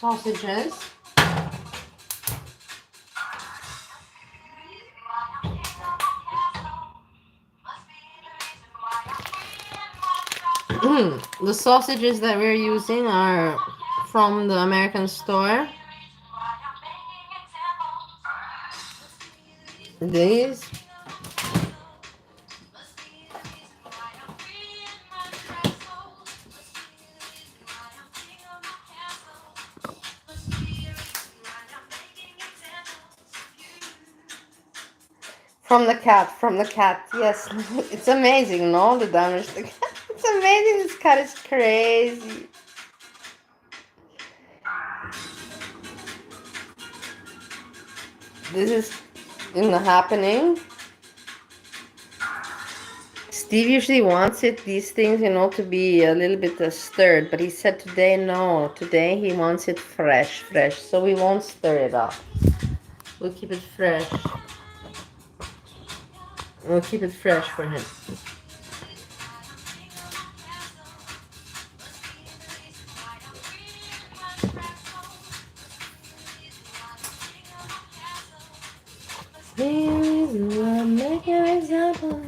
Sausages. The sausages that we're using are from the American store. These. From the cat, yes. It's amazing, no? The damage. It's amazing, this cat is crazy. This is in the happening. Steve usually wants these things, to be a little bit stirred, but he said today no. Today he wants it fresh, so we won't stir it up. We'll keep it fresh. We'll keep it fresh for him. Make an example.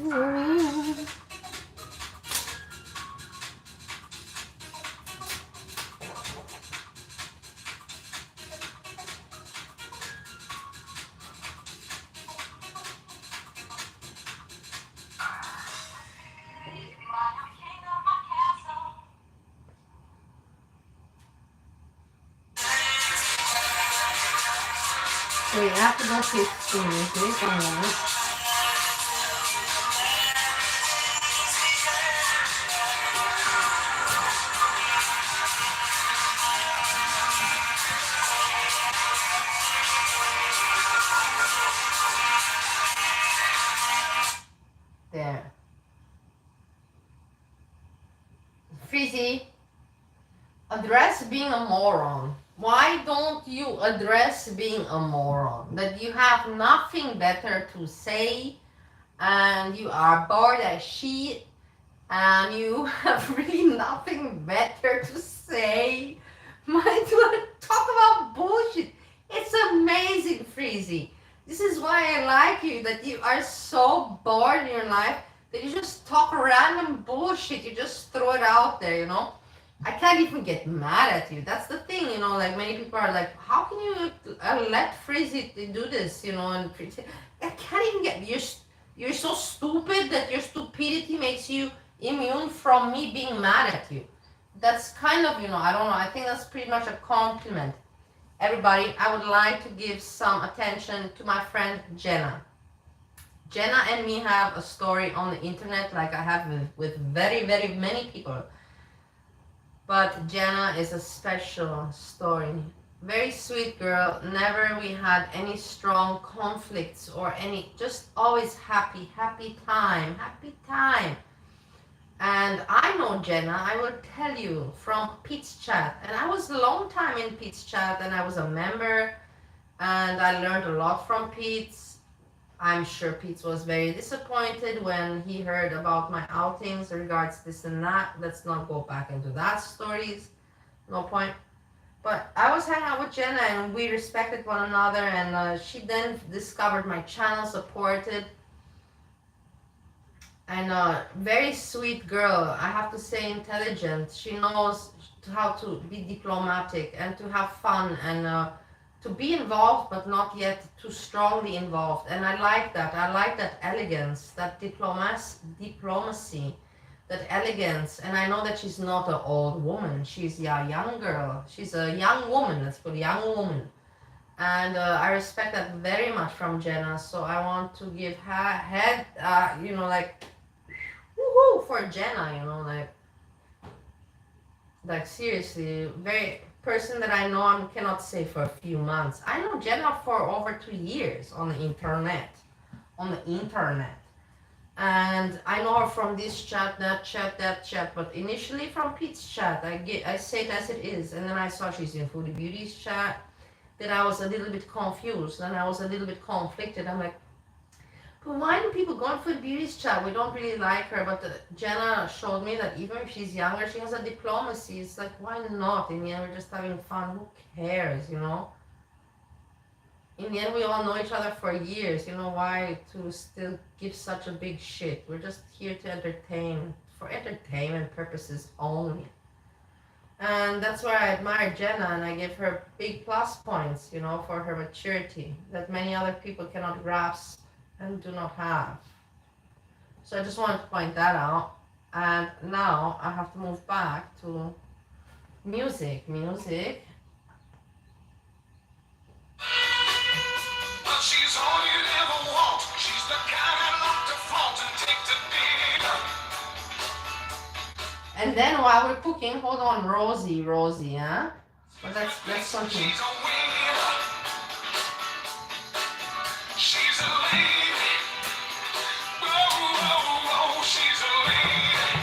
So you have to go 15, okay? Come on. There. Frizzy, address being a moron. Why don't you address being a moron? That you have nothing better to say and you are bored as shit and you have really nothing better to say. Might want to talk about bullshit. It's amazing, Freezy. This is why I like you, that you are so bored in your life that you just talk random bullshit. You just throw it out there, I can't even get mad at you. That's the thing, like many people are like, how can you let Freezy do this, and I can't even get, you're so stupid that your stupidity makes you immune from me being mad at you. That's kind of, I don't know, I think that's pretty much a compliment. Everybody, I would like to give some attention to my friend Jenna. Jenna and me have a story on the internet like I have with very, very many people. But Jenna is a special story. Very sweet girl. Never we had any strong conflicts or just always happy time. And I know Jenna, I will tell you, from Pete's Chat. And I was a long time in Pete's Chat and I was a member and I learned a lot from Pete's. I'm sure Pete was very disappointed when he heard about my outings regards this and that. Let's not go back into that stories. No point. But I was hanging out with Jenna and we respected one another, and she then discovered my channel, supported. And very sweet girl, I have to say, intelligent. She knows how to be diplomatic and to have fun and to be involved but not yet too strongly involved. And I like that. I like that elegance, that diplomacy, that elegance. And I know that she's not an old woman. She's a young girl. She's a young woman. Let's put young woman. And I respect that very much from Jenna. So I want to give her head, like, woohoo for Jenna, like seriously, very person that I know I cannot say for a few months. I know Jenna for over 2 years on the internet. And I know her from this chat, that chat, that chat, but initially from Pete's chat, I say it as it is, and then I saw she's in Foodie Beauty's chat. Then I was a little bit confused, and I was a little bit conflicted. I'm like, but why do people go on Foodie Beauty's chat? We don't really like her, but Jenna showed me that even if she's younger, she has a diplomacy. It's like, why not? In the end, we're just having fun. Who cares, you know? In the end, we all know each other for years. You know, why to still give such a big shit? We're just here to entertain, for entertainment purposes only. And that's why I admire Jenna, and I give her big plus points, you know, for her maturity that many other people cannot grasp and do not have. So I just wanted to point that out. And now I have to move back to music. Music. Well, she's all you ever want. She's the kind that like to flaunt and take the big. And then while we're cooking, hold on, Rosie, huh? Well, that's something. She's a winner. She's a lady. Whoa, she's a lady.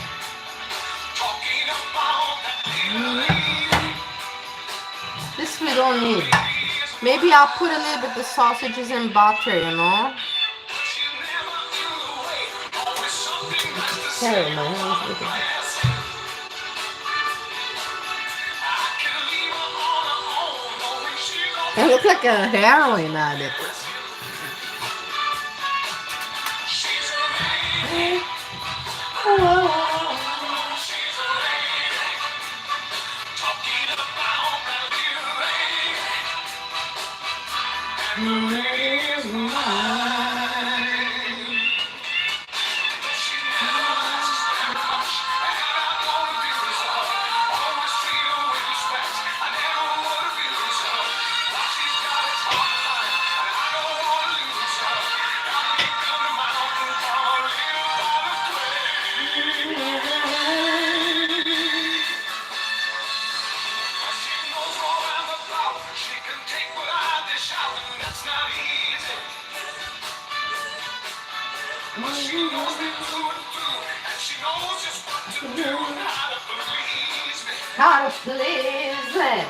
Talking about that little lady. This we don't need. Maybe I'll put a little bit of the sausages in butter, you know? Sorry, my hands looking. I look like a heroin addict. How to please me.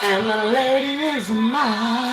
And the lady is mine.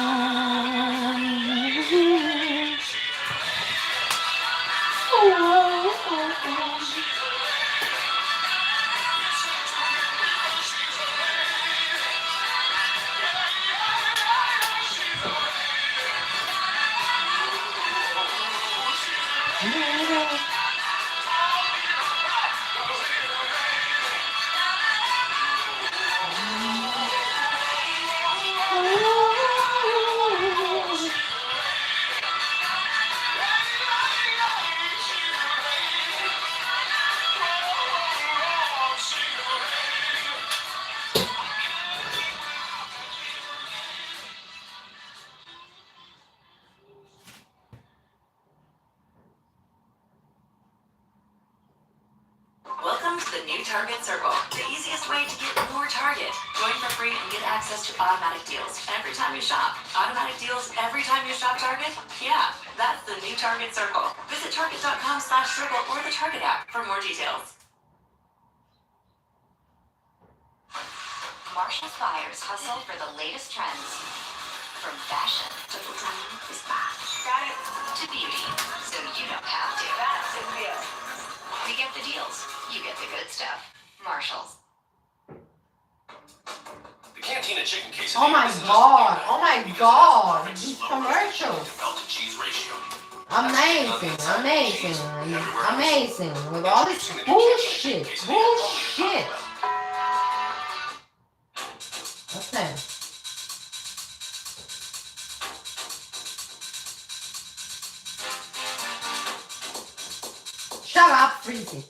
Welcome to the new Target Circle, the easiest way to get more Target. Join for free and get access to automatic deals every time you shop. Automatic deals every time you shop Target? Yeah, that's the new Target Circle. Visit target.com/circle or the Target app for more details. Marshall's buyers hustle for the latest trends. From fashion to beauty, so you don't have to. That's a deal. We get the deals. You get the good stuff. Marshalls. The Cantina chicken quesadilla. Oh my god! Oh my god! These commercials. Amazing! Amazing! Amazing! With all this bullshit! Bullshit! Okay. Shut up, Freezy.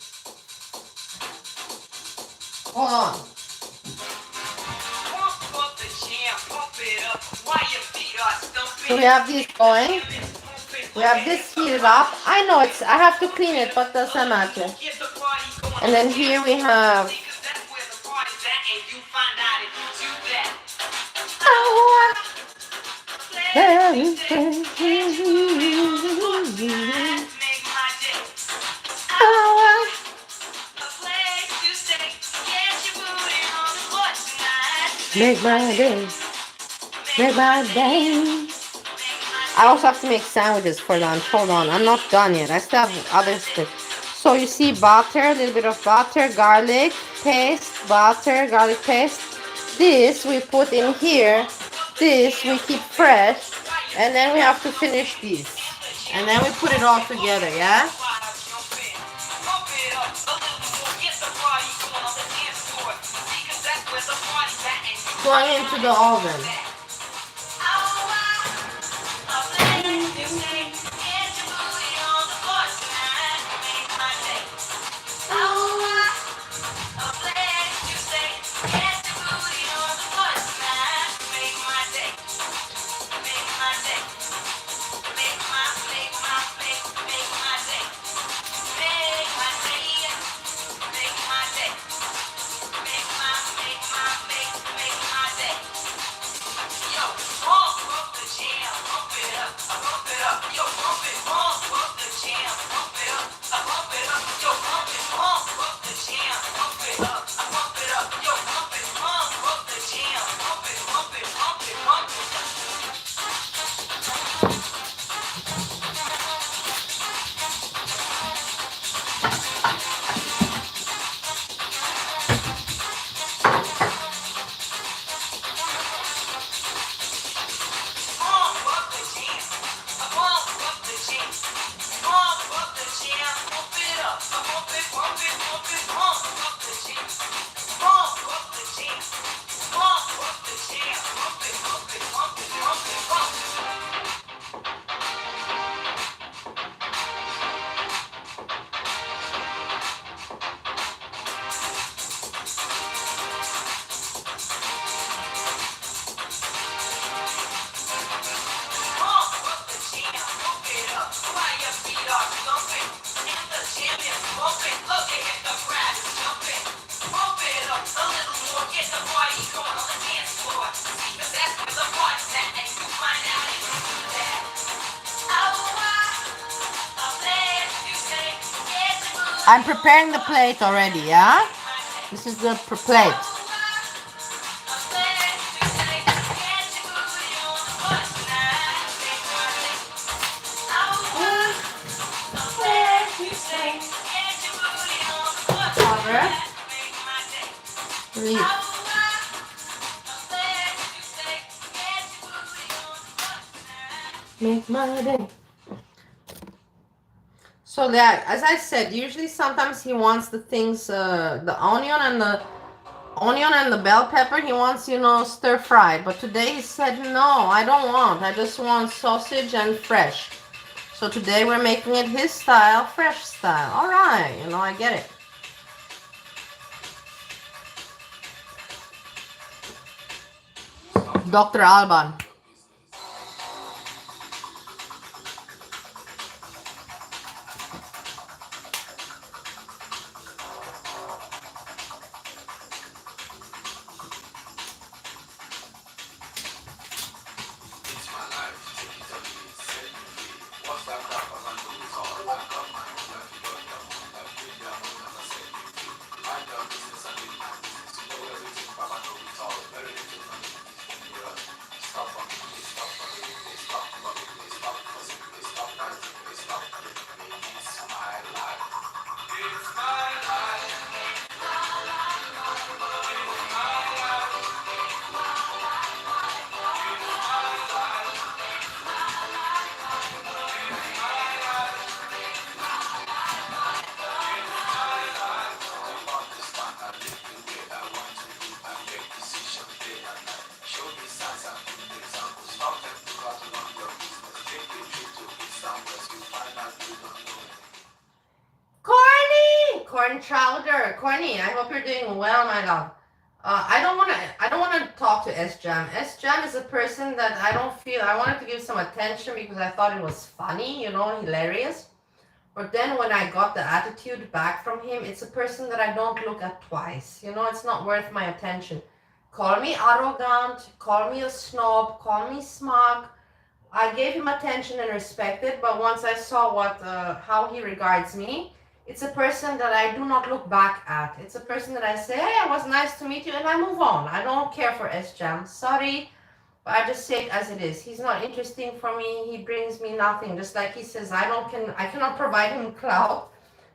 Hold on. So we have this going. We have this heated up. I know I have to clean it, but doesn't matter. And then here we have Make my day. Make my day. I also have to make sandwiches for lunch. Hold on, I'm not done yet. I still have other stuff. So you see butter, a little bit of butter, garlic paste, butter, garlic paste. This we put in here. This we keep fresh. And then we have to finish this. And then we put it all together, yeah? Going into the oven. I'm preparing the plate already, yeah? This is the plate. Cover. Leave. Make my day. So that, as I said, usually sometimes he wants the things, the onion and the bell pepper, he wants, stir fried. But today he said, no, I don't want. I just want sausage and fresh. So today we're making it his style, fresh style. All right, I get it. Dr. Alban. Corn chowder. Corny, I hope you're doing well, my love. I don't want to talk to S-Jam. S-Jam is a person that I wanted to give some attention because I thought it was funny, hilarious. But then when I got the attitude back from him, it's a person that I don't look at twice. It's not worth my attention. call me arrogant, call me a snob, call me smug. I gave him attention and respected, but once I saw how he regards me, it's a person that I do not look back at. It's a person that I say, hey, it was nice to meet you, and I move on. I don't care for S-Jam. Sorry, but I just say it as it is. He's not interesting for me. He brings me nothing. Just like he says, I cannot provide him clout.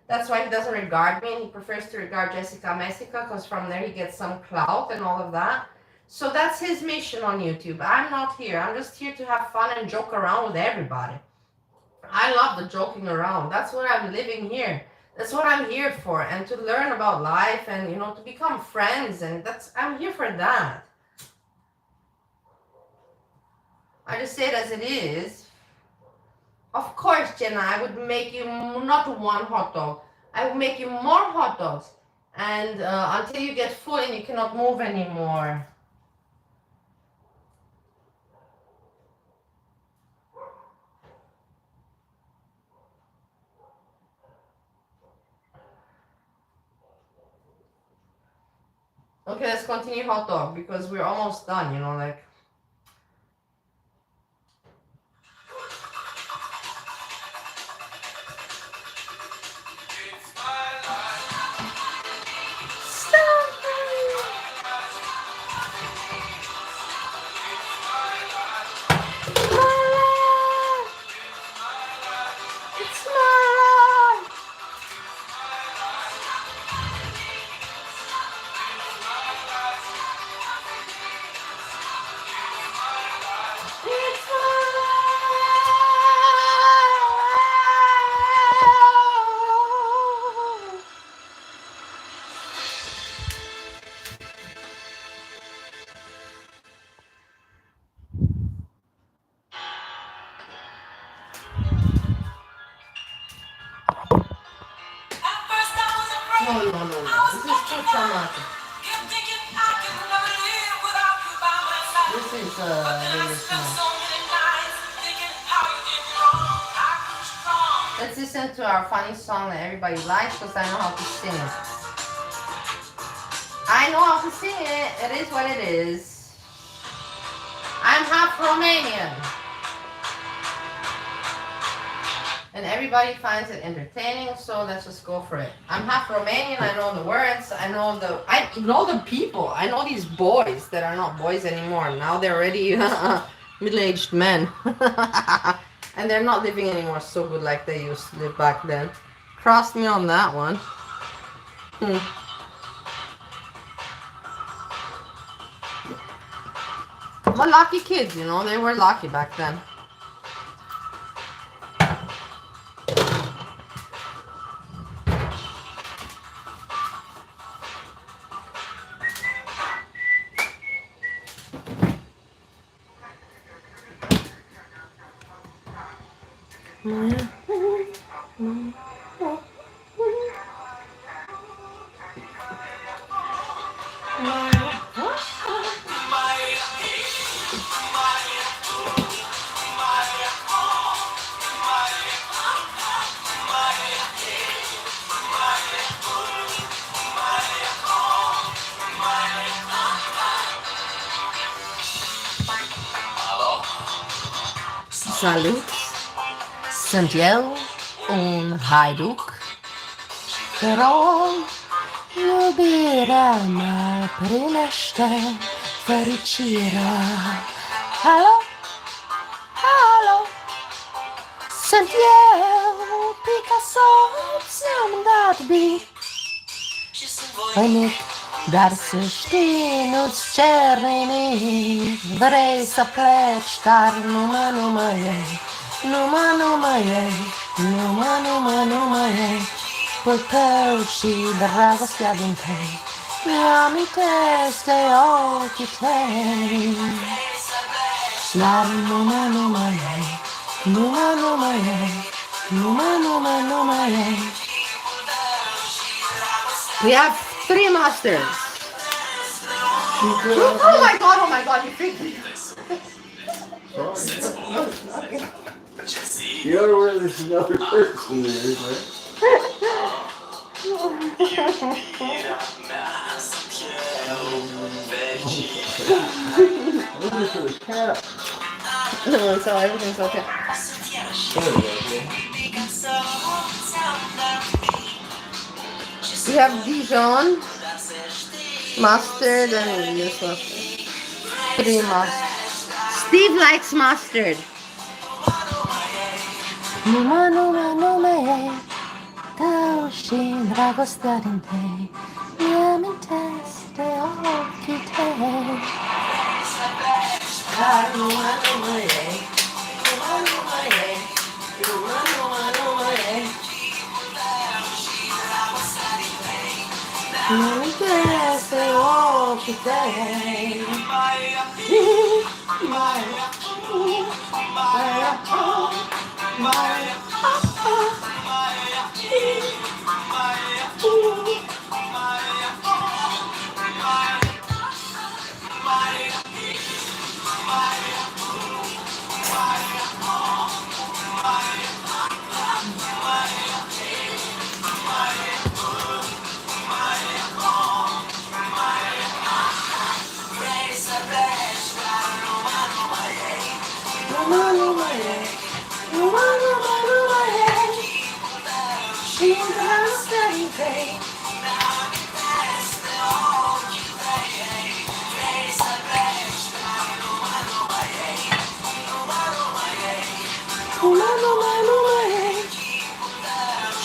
That's why he doesn't regard me, and he prefers to regard Jessica Messica, because from there he gets some clout and all of that. So that's his mission on YouTube. I'm not here. I'm just here to have fun and joke around with everybody. I love the joking around. That's what I'm living here. That's what I'm here for, and to learn about life, and to become friends, and I'm here for that. I just say it as it is. Of course, Jenna, I would make you not one hot dog. I would make you more hot dogs, and until you get full and you cannot move anymore. Okay, let's continue hot dog because we're almost done, like. No. This is too traumatic. This is really small. Let's listen to our funny song that everybody likes because I know how to sing it. I know how to sing it. It is what it is. I'm half Romanian. And everybody finds it entertaining, so let's just go for it. I'm half Romanian, I know the words, I know the people. I know these boys that are not boys anymore. Now they're already middle-aged men. And they're not living anymore so good like they used to live back then. Crossed me on that one. But lucky kids, they were lucky back then. Salut, sunt eu, un haiduc, te rog, iubirea mea primește fericirea. Alo, alo, sunt eu, Picasso, ți-am dat beat. Păi dar să știi, nu-ți cer nimic. Vrei să pleci, dar nu mă iei. Nu mă iei. Nu mă iei. Pul tău și dragostea din tăi mi-amintesc de ochii tăi. Dar nu mă iei. Nu mă iei. Nu mă iei. We have 3 masters. Oh my god, you freaked me. You know where there's another person there, right? Those are for the cat. No, so everything's okay. There we go. You have Dijon, mustard, and this mustard. 3 mustard. Steve likes mustard. Numa, numa, numa, Taushin, Ragostarinte, Yamiteste, Okite. Yamiteste, Okite.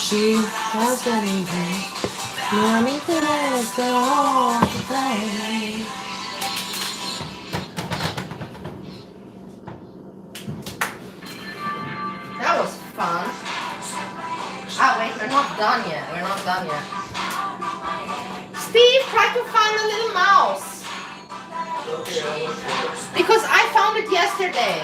She has anything. No me interesa okite. That was fun. Ah, wait, we're not done yet. We're not done yet. Steve, try to find a little mouse. Because I found it yesterday.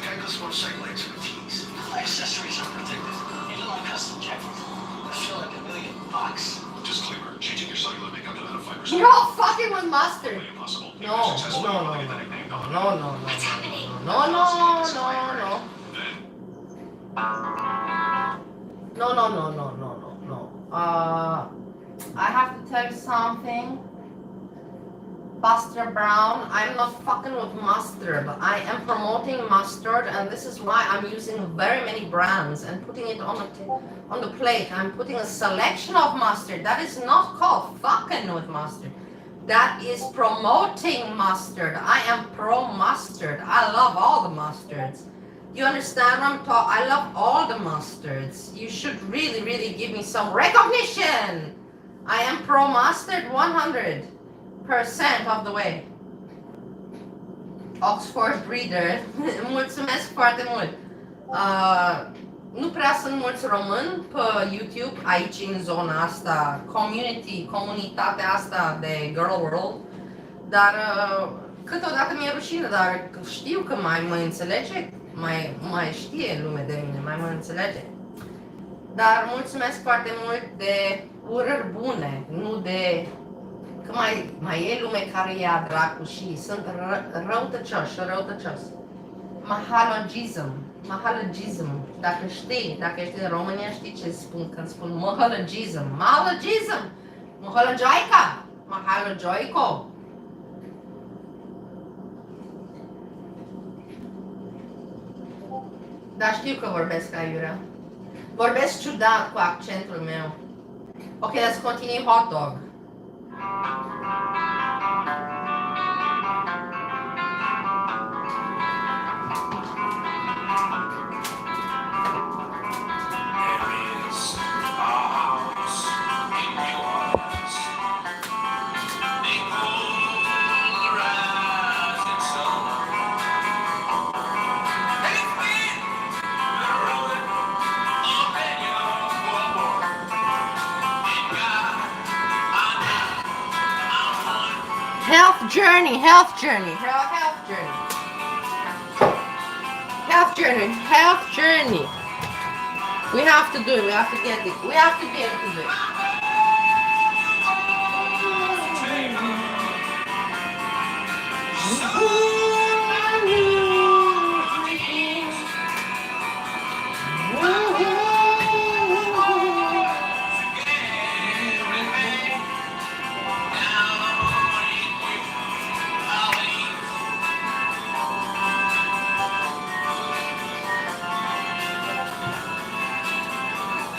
Technical motorcycle expertise. Accessories are protected. Even on custom jackets. I feel like $1,000,000. Disclaimer, changing your cellular makeup to nanofiber You're all fucking with mustard. impossible. No, no, no, no, no, no, no, no, no, no, no, no, no, no. I have to tell you something. Buster Brown, I'm not fucking with mustard. I am promoting mustard, and this is why I'm using very many brands and putting it on the plate. I'm putting a selection of mustard. That is not called fucking with mustard. That is promoting mustard. I am pro mustard. I love all the mustards. You understand what I'm talking? I love all the mustards. You should really, really give me some recognition. I am pro mustard 100% of the way. Oxford Reader. Mulțumesc foarte mult. Nu prea sunt mulți români pe YouTube, aici în zona asta, comunitatea asta de Girl World, dar câteodată mi-e rușine, dar știu că mai mă înțelege, mai știe lume de mine, mai mă înțelege. Dar mulțumesc foarte mult de urări bune, nu de... Că mai e lume care ia dracu și sunt răutăcioși. Mahalogism. Dacă ești din România, știi ce spun când spun mahalogism. Mahalojoico. Dar știu că vorbesc aiurea. Vorbesc ciudat cu accentul meu. Ok, let's continue hot dog. Health journey. We have to do it. We have to get it. We have to be able to do it.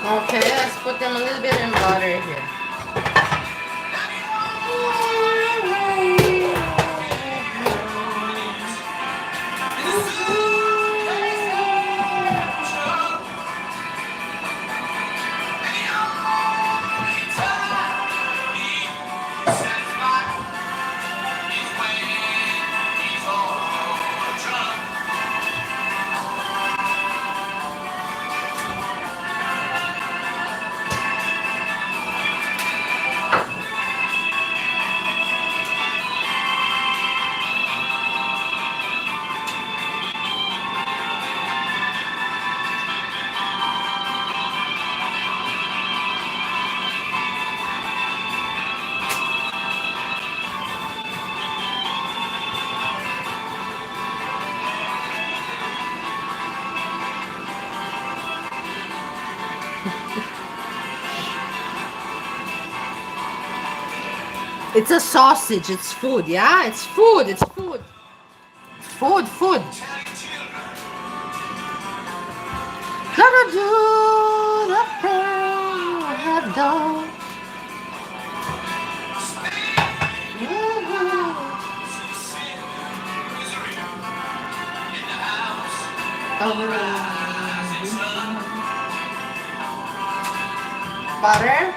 Okay, let's put them a little bit in butter here. It's a sausage. It's food. Yeah, it's food. It's food. Food, food. Gotta do the thing I have done. Butter.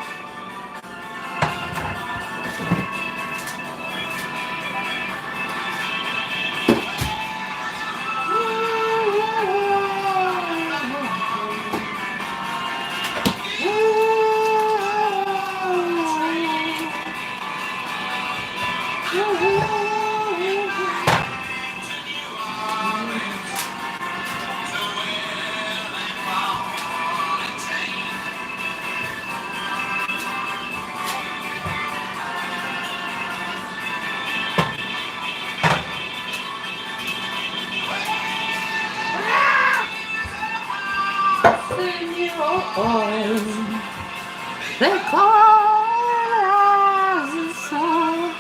They call us the song.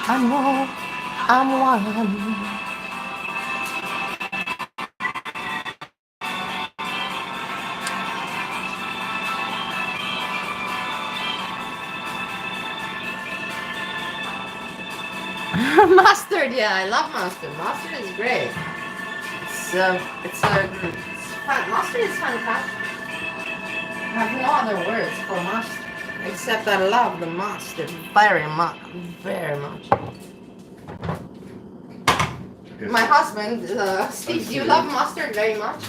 I know I'm one. Mustard, yeah, I love mustard. Mustard is great. Mustard is fantastic. I have no other words for mustard except I love the mustard very much, very much. My husband, Steve, do you love mustard very much?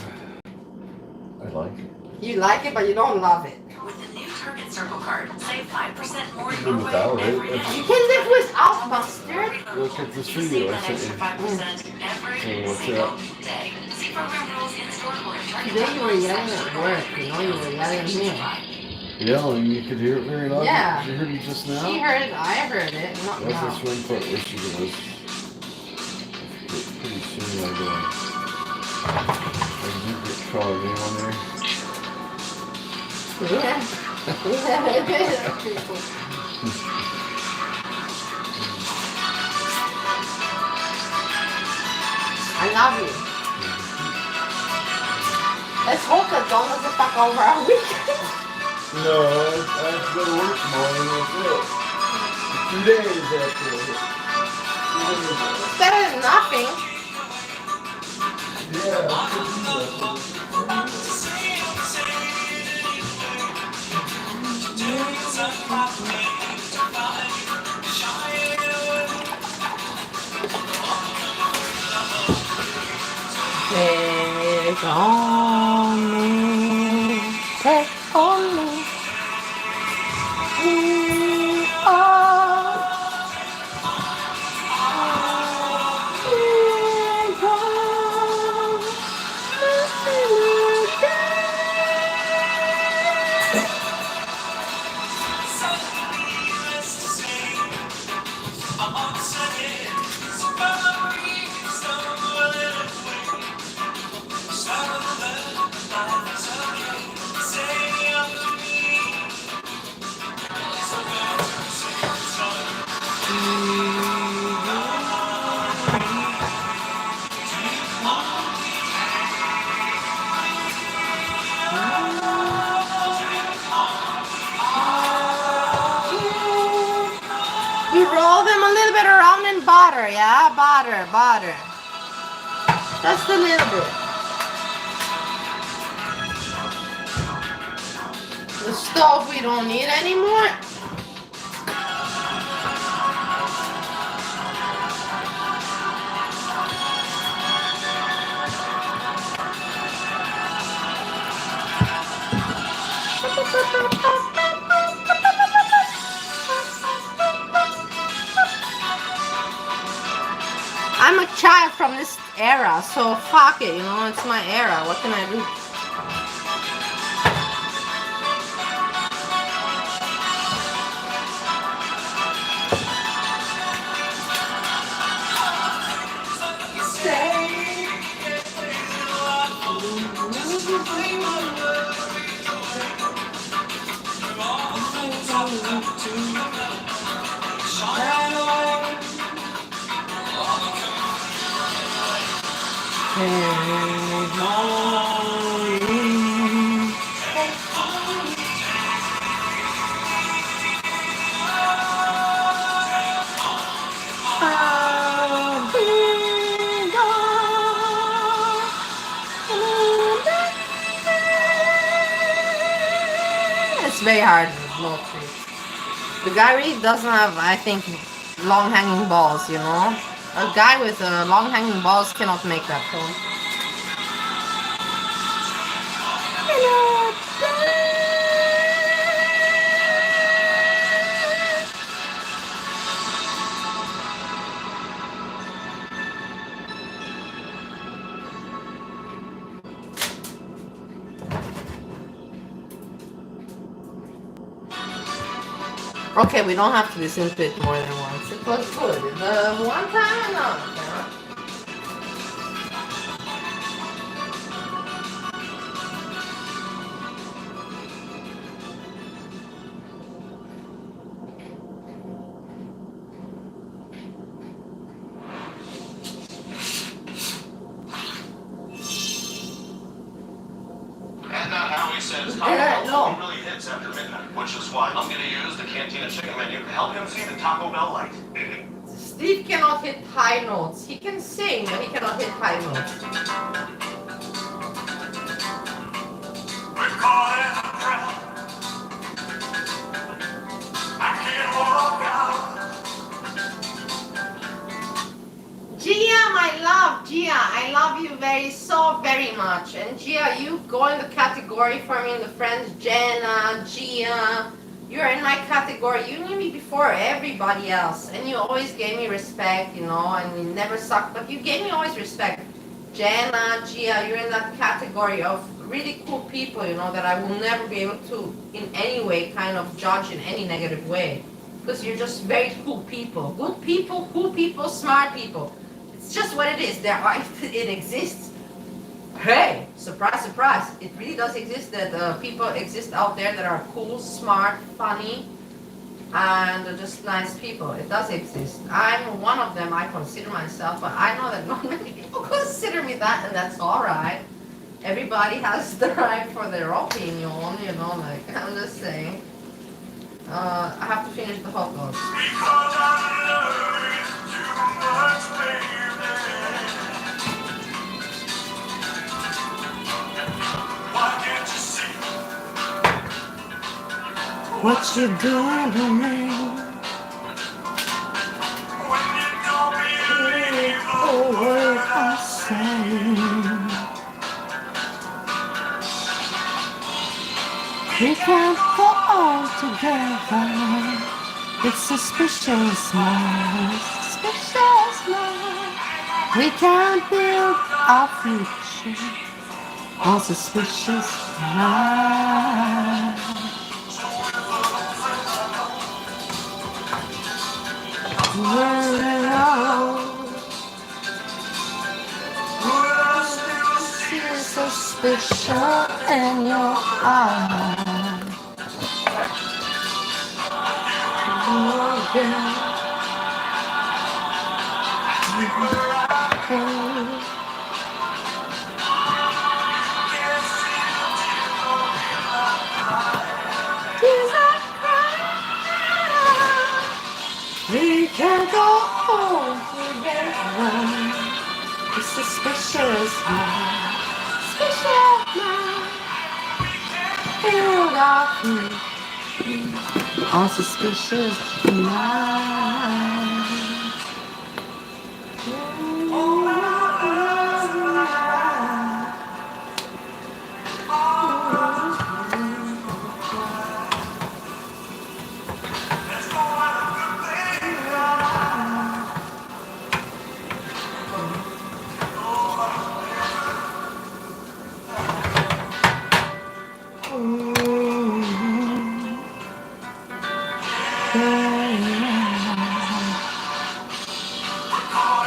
I like it. You like it, but you don't love it. With the new Target Circle card, save 5% more You your can way without it. every That's- day. You can live without mustard. Look at this You save video I that sent extra you. 5% every So what's single that? day. See program rules in store or Today you were yelling at work, you know, you were yelling at me. Yelling, you could hear it very loud. Yeah. You heard it just now? She heard it, I heard it, not That's now. the swing part where she was. Pretty soon I you get called in on there. Yeah. Yeah, it is. That's pretty cool. I love you. Let's hope that Dawn doesn't fuck over our weekend. No, I have to go to work tomorrow and that's it. 2 days after it. It's better than nothing. Yeah, I could Take on me, take on me. We are You roll them a little bit around in butter, yeah? Butter. Just a little bit. The stove we don't need anymore. I'm a child from this era, so fuck it, you know, it's my era. What can I do? It's very hard. No trees. The guy really doesn't have, I think, long hanging balls, you know? A guy with long hanging balls cannot make that tone. Okay, we don't have to listen to it more than once. It was good. The one time enough. Yeah? And Howie says Yeah, Taco no. Bell really hits after midnight, which is why I'm going to use the Cantina Chicken menu to help him see the Taco Bell light. Steve cannot hit high notes. He can sing, but he cannot hit high notes. We're caught in a trap. I can't walk out. Gia, my love, Gia, I love you so very much. And Gia, you go in the category for me in the friends, Jenna, Gia. You're in my category. You knew me before everybody else, and you always gave me respect, you know, and you never sucked, but you gave me always respect. Jenna, Gia, you're in that category of really cool people, you know, that I will never be able to in any way kind of judge in any negative way. Because you're just very cool people. Good people, cool people, smart people. It's just what it is. It exists. Hey, surprise, surprise. It really does exist that people exist out there that are cool, smart, funny, and just nice people. It does exist. I'm one of them. I consider myself, but I know that not many people consider me that, and that's all right. Everybody has the right for their opinion, you know, like, I'm just saying. I have to finish the hot dogs. Because I love you too much, baby. Why can't you see What you doing to me? when you don't believe A word I say. We can't go on together. It's suspicious now. Suspicious now. We can't build our future on suspicious now. Suspicion in your eyes. We can go home together. The suspicious mind, suspicious mind, filled up on suspicious mind.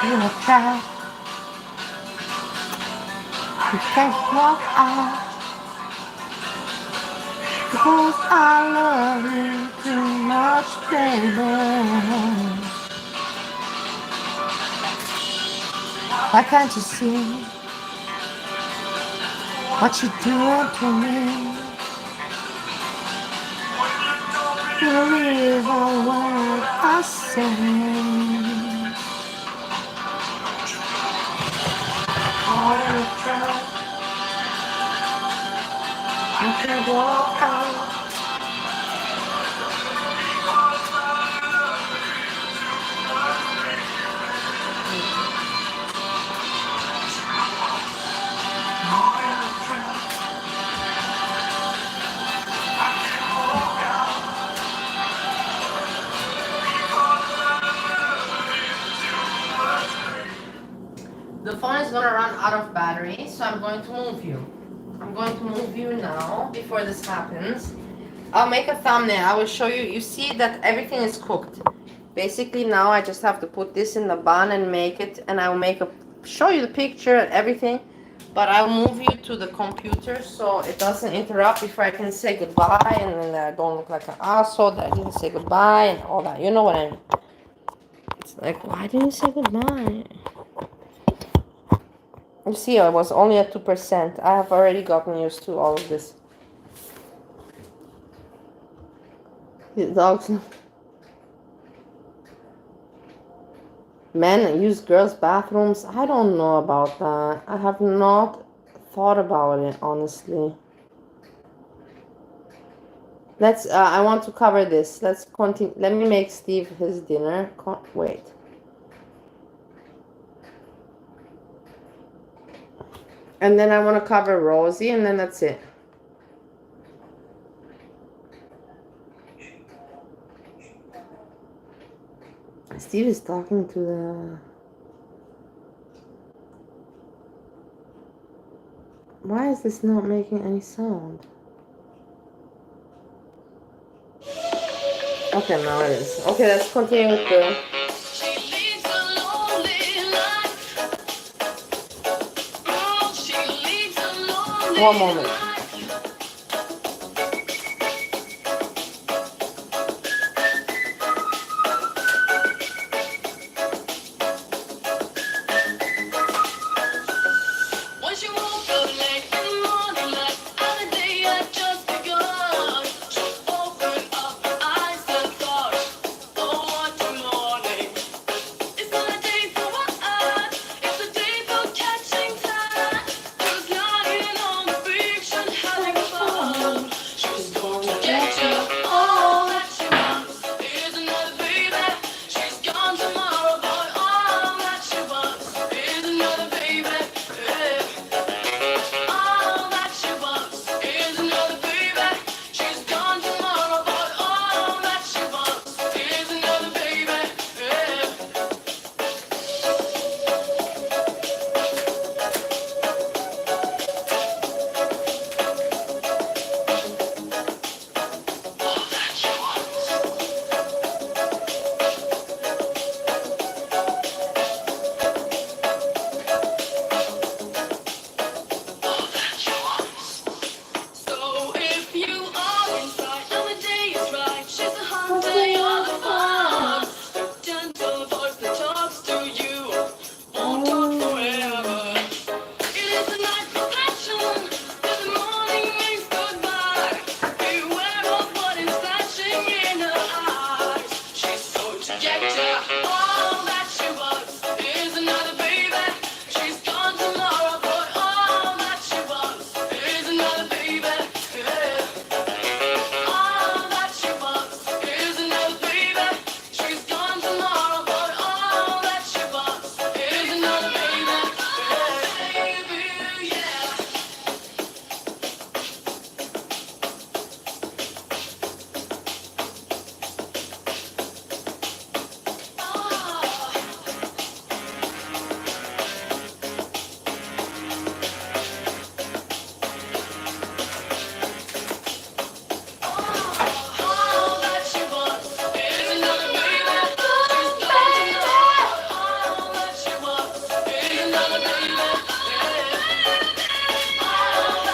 You're a trap. You can't walk out because I love you too much, baby. Why can't you see what you're doing to me? You believe all what I say. All in a trap. I can't walk out. The phone is gonna run out of battery, so I'm going to move you. I'm going to move you now before this happens. I'll make a thumbnail. I will show you. You see that everything is cooked. Basically now I just have to put this in the bun and make it, and I'll show you the picture and everything. But I'll move you to the computer so it doesn't interrupt before I can say goodbye, and then I don't look like an asshole that I didn't say goodbye and all that. You know what I mean? It's like, why didn't you say goodbye? You see, I was only at 2%. I have already gotten used to all of this. The dogs. Men use girls' bathrooms. I don't know about that. I have not thought about it, honestly. Let's. I want to cover this. Let's continue. Let me make Steve his dinner. Wait. And then I want to cover Rosie, and then that's it. Steve is talking to the... Why is this not making any sound? Okay, now it is. Okay, let's continue with the... One moment.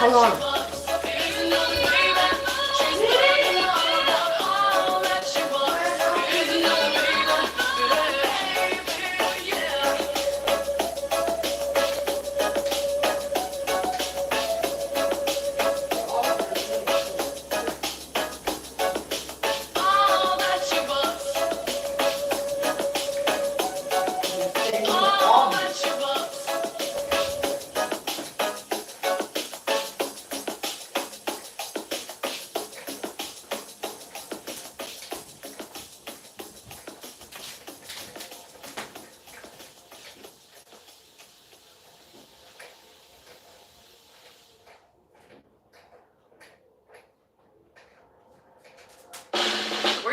Hold on.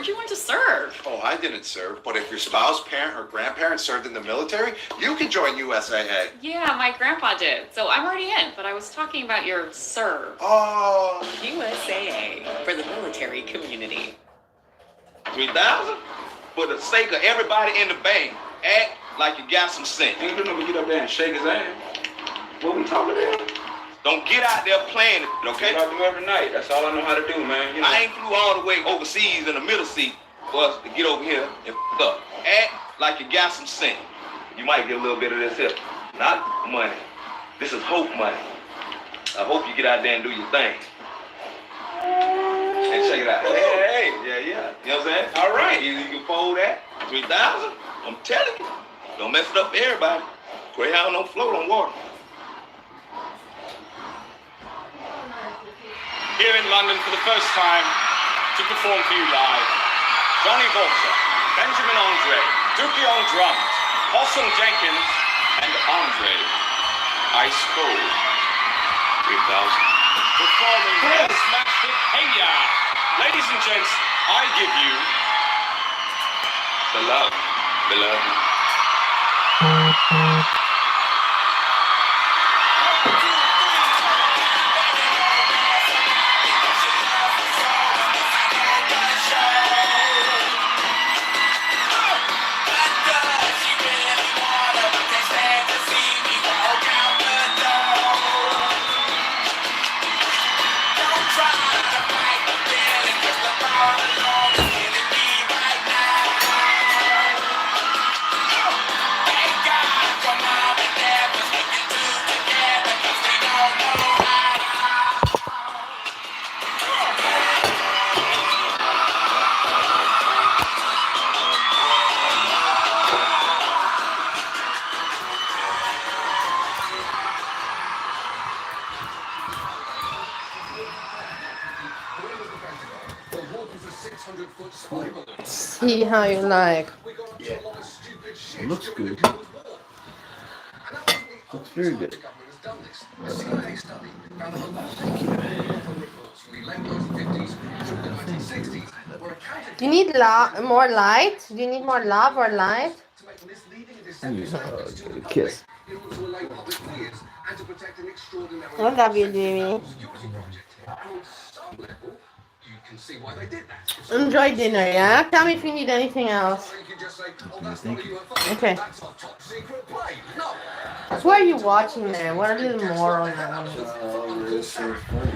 Where'd you want to serve? Oh, I didn't serve, but if your spouse, parent, or grandparent served in the military, you can join USAA. Yeah, my grandpa did. So I'm already in, but I was talking about your serve. Oh. USAA for the military community. 3,000? For the sake of everybody in the bank, act like you got some sense. Ain't gonna get up there and shake his hand. What we talking about? Don't get out there playing it, okay? I do every night. That's all I know how to do, man. You know. I ain't flew all the way overseas in the middle seat for us to get over here and up. Act like you got some sense. You might get a little bit of this here. Not money. This is hope money. I hope you get out there and do your thing. And check it out. Hey, yeah. You know what I'm saying? All right. You can fold that. 3,000. I'm telling you. Don't mess it up for everybody. Greyhound don't float on water. Here in London for the first time to perform for you live, Johnny Walker, Benjamin Andre, Dookie on drums, Possum Jenkins, and Andre Ice Cold 3000. Performing their smash hit Hey Ya. Ladies and gents, I give you the love, beloved. See how you like. Yeah. It looks good. Looks very good. Do you need more light? Do you need more love or light? Kiss. I love you, Jimmy. Enjoy dinner, yeah? Tell me if you need anything else. Thank you. Okay. So what are you watching there? What are the moral now? It's so funny.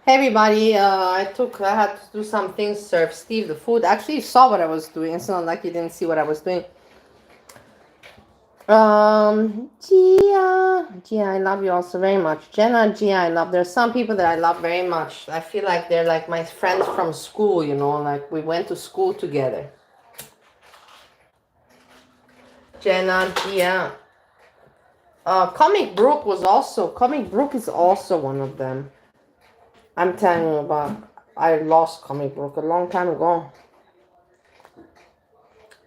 Hey everybody, I had to do some things, serve Steve the food. Actually, he saw what I was doing. It's not like he didn't see what I was doing. Gia, I love you also very much. Jenna, Gia, I love. There's some people that I love very much. I feel like they're like my friends from school, you know, like we went to school together. Jenna, Gia. Comic Brook is also one of them. I'm telling you about, I lost Comic Brook a long time ago.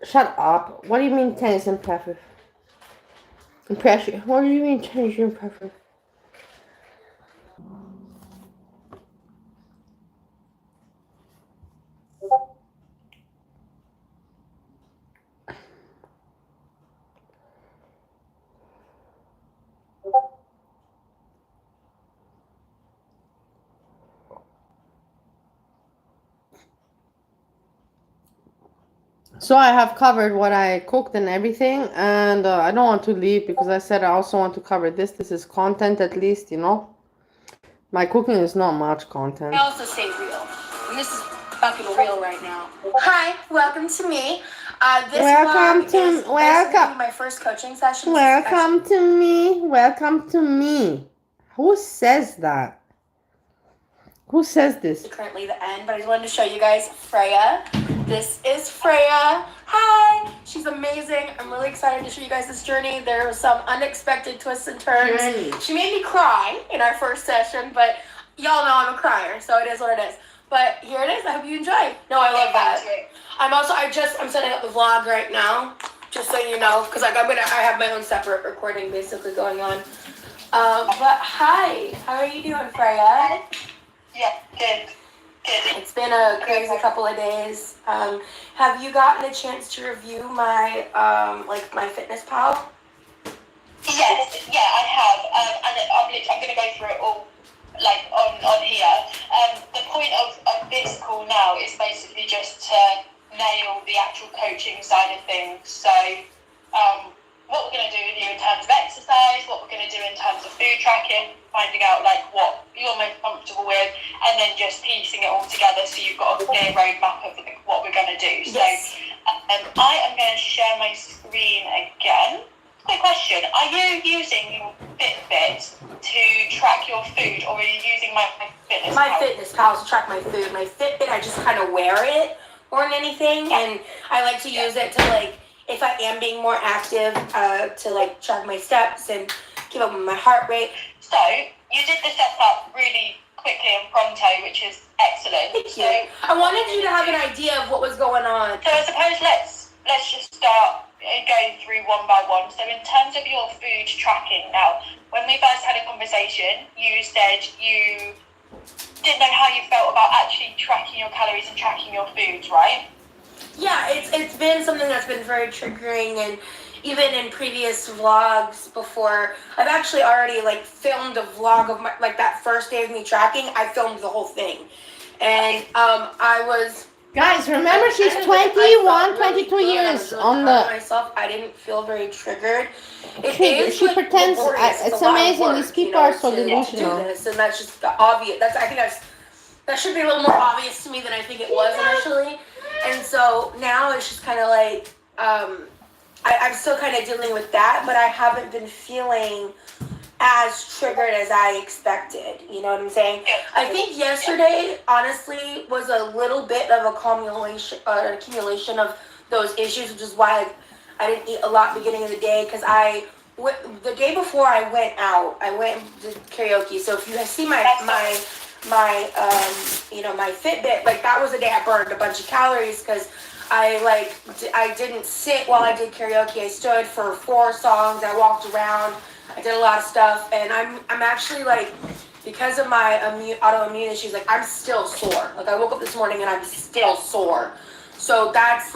Shut up. What do you mean tennis impressive? Impressive. What do you mean tennis impressive? So I have covered what I cooked and everything, and I don't want to leave because I said I also want to cover this. This is content at least, you know. My cooking is not much content. I also stay real. And this is fucking real right now. Hi, welcome to me. This Welcome vlog to- is basically welcome. my first coaching session. Welcome to me. Welcome to me. Who says that? Who says this? Currently the end, but I just wanted to show you guys Freya. This is Freya. Hi, she's amazing. I'm really excited to show you guys this journey. There were some unexpected twists and turns. Journey. She made me cry in our first session, but y'all know I'm a crier, so it is what it is. But here it is. I hope you enjoy. No, I love that. I'm setting up the vlog right now, just so you know, because I have my own separate recording basically going on. But hi, how are you doing, Freya? Yeah, good. It's been a crazy couple of days. Have you gotten a chance to review my my Fitness Pal? Yes, yeah, I have. And I'm going to go through it all on here. The point of this call now is basically just to nail the actual coaching side of things. So what we're going to do with you in terms of exercise, what we're going to do in terms of food tracking, finding out what you're most comfortable with, and then just piecing it all together so you've got a clear roadmap of what we're going to do. Yes. So I am going to share my screen again. Quick question, are you using your Fitbit to track your food, or are you using my Fitness My Pal? Fitness Pal to track my food. My Fitbit, I just kind of wear it more than anything, and I like to use it to if I am being more active, to track my steps and keep up with my heart rate. So you did the setup really quickly and pronto, which is excellent. Thank you. I wanted you to have an idea of what was going on. So I suppose let's just start going through one by one. So in terms of your food tracking now, when we first had a conversation, you said you didn't know how you felt about actually tracking your calories and tracking your foods, right? Yeah, it's been something that's been very triggering, and even in previous vlogs before, I've actually already filmed a vlog of my that first day of me tracking. I filmed the whole thing, and I was. Guys, remember she's 22 years on the. Myself, I didn't feel very triggered. She pretends. It's amazing. These people are so delusional. And that's just obvious. That should be a little more obvious to me than I think it was initially. And so now it's just kind of I'm still kind of dealing with that, but I haven't been feeling as triggered as I expected. You know what I'm saying? I think yesterday, honestly, was a little bit of an accumulation of those issues, which is why I didn't eat a lot beginning of the day, because the day before I went out, I went to karaoke. So if you see my Fitbit, that was the day I burned a bunch of calories, because I didn't sit while I did karaoke. I stood for 4 songs. I walked around. I did a lot of stuff, and I'm actually because of my autoimmune issues, I'm still sore. I woke up this morning and I'm still sore. So that's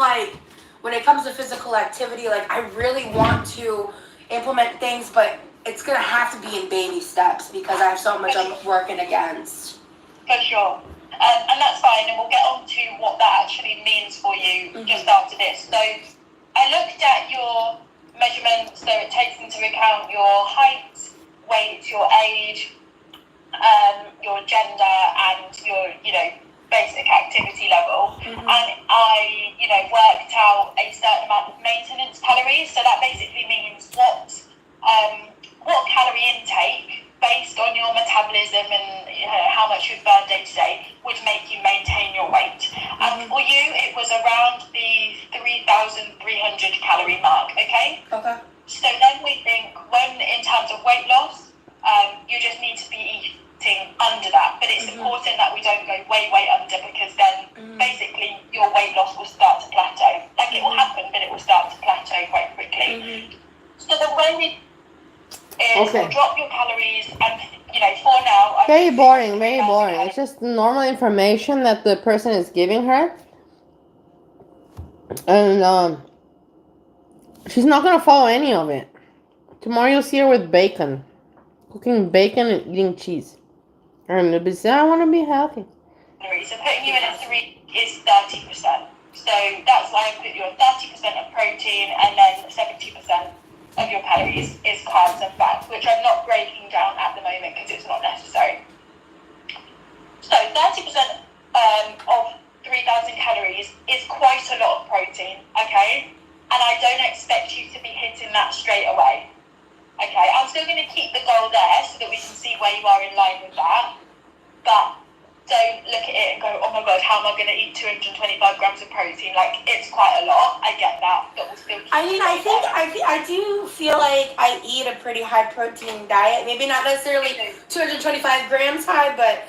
when it comes to physical activity, I really want to implement things, but it's gonna have to be in baby steps because I have so much I'm working against. For sure. And that's fine, and we'll get on to what that actually means for you just after this. So I looked at your measurements, so it takes into account your height, weight, your age, your gender, and your, basic activity level. And I, worked out a certain amount of maintenance calories. So that basically means what calorie intake based on your metabolism and how much you've burned day to day would make you maintain your weight. And for you, it was around the 3,300 calorie mark, okay? Okay. So then we think when in terms of weight loss, you just need to be eating under that. But it's important that we don't go way under because then basically your weight loss will start to plateau. Like it will happen, but it will start to plateau quite quickly. So the way we Okay. drop your calories and, for now... Very boring, very boring. It's just normal information that the person is giving her. And she's not going to follow any of it. Tomorrow you'll see her with bacon. Cooking bacon and eating cheese. And it'll be saying, I want to be healthy. So putting you in at 3 is 30%. So that's why I put you at 30% of protein and then 70% of your calories is carbs and fats, which I'm not breaking down at the moment because it's not necessary. So 30% of 3,000 calories is quite a lot of protein, okay? And I don't expect you to be hitting that straight away. Okay, I'm still going to keep the goal there so that we can see where you are in line with that. But don't look at it and go, oh my God, how am I going to eat 225 grams of protein? Like, it's quite a lot. I get that, but we'll still keep I do feel like I eat a pretty high protein diet. Maybe not necessarily 225 grams high, but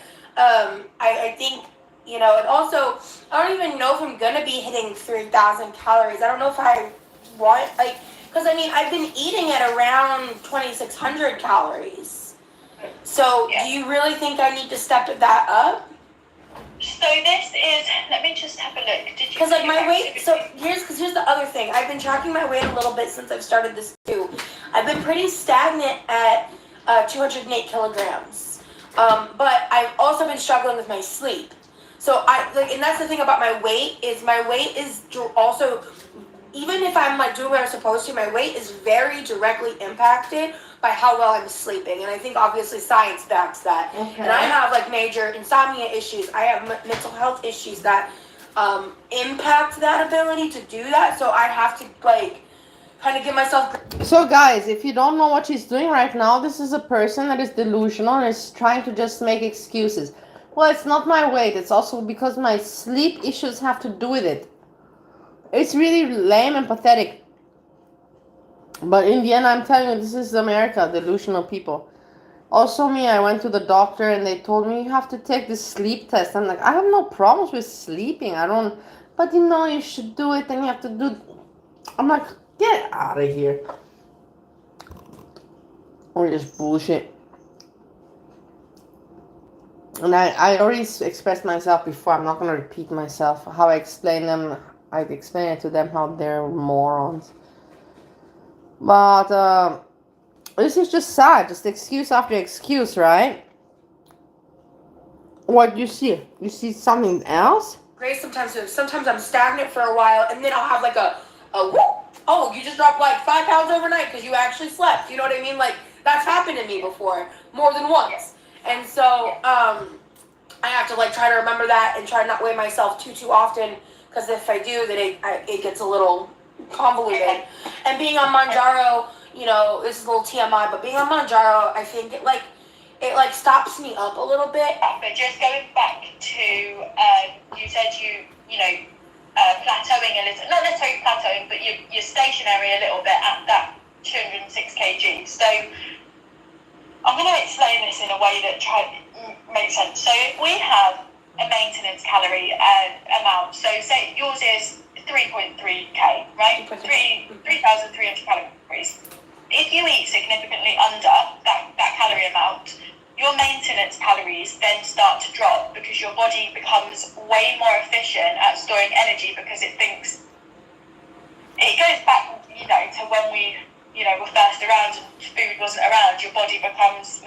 I think, and also, I don't even know if I'm going to be hitting 3,000 calories. I don't know if I want, because I've been eating at around 2,600 calories. So, do you really think I need to step that up? So this is, let me just have a look. Did you? Because my weight, so here's the other thing. I've been tracking my weight a little bit since I've started this too. I've been pretty stagnant at 208 kilograms. But I've also been struggling with my sleep. So and that's the thing about my weight is also, even if I'm doing what I'm supposed to, my weight is very directly impacted by how well I'm sleeping. And I think obviously science backs that. Okay. And I have major insomnia issues. I have mental health issues that impact that ability to do that. So I have to kind of give myself... So guys, if you don't know what she's doing right now, this is a person that is delusional and is trying to just make excuses. Well, it's not my weight. It's also because my sleep issues have to do with it. It's really lame and pathetic. But in the end, I'm telling you, this is America, delusional people. Also me, I went to the doctor and they told me you have to take this sleep test. I'm like, I have no problems with sleeping. But you should do it and you have to do... I'm like, get out of here. Or just bullshit. And I already expressed myself before. I'm not going to repeat myself. How I explain it to them how they're morons. But this is just sad. Just excuse after excuse, right? What do you see? You see something else? Great sometimes. Sometimes I'm stagnant for a while and then I'll have a whoop. Oh, you just dropped 5 pounds overnight because you actually slept. You know what I mean? That's happened to me before. More than once. And so I have to try to remember that and try to not weigh myself too often, because if I do, then it gets a little convoluted. And being on Manjaro, this is a little TMI, but being on Manjaro, I think it stops me up a little bit. But just going back to you said plateauing a little, not necessarily plateauing, but you're stationary a little bit at that 206 kg. So I'm going to explain this in a way that makes sense. So if we have a maintenance calorie amount, so say yours is 3.3k, right? 3,300 calories. If you eat significantly under that calorie amount, your maintenance calories then start to drop because your body becomes way more efficient at storing energy because it thinks... It goes back, to when we, were first around and food wasn't around, your body becomes,